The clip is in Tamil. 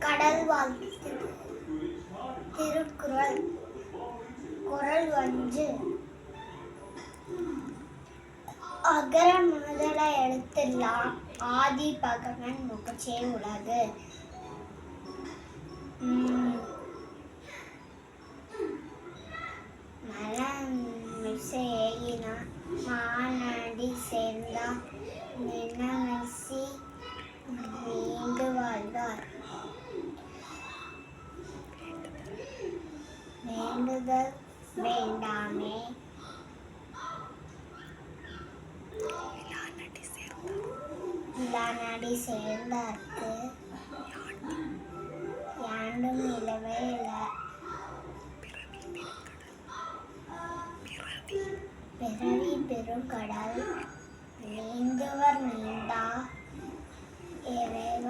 கடல் வாழ்த்து திருக்குறள் குறள் 1 அகர முதல எழுத்தெல்லாம் ஆதி பகவன் முகச்சே உலகு. மலமிசை ஏகினார் மானடி சேர்ந்தார் நினமிசை நீண்டு வாழ்வார். வேண்டுதல் வேண்டாமே இலானடி சேர்ந்தார்க்கு யாண்டும் இலவே இல. பிறவி பெருங்கடல் நீந்துவர் நீந்தா இறைவன்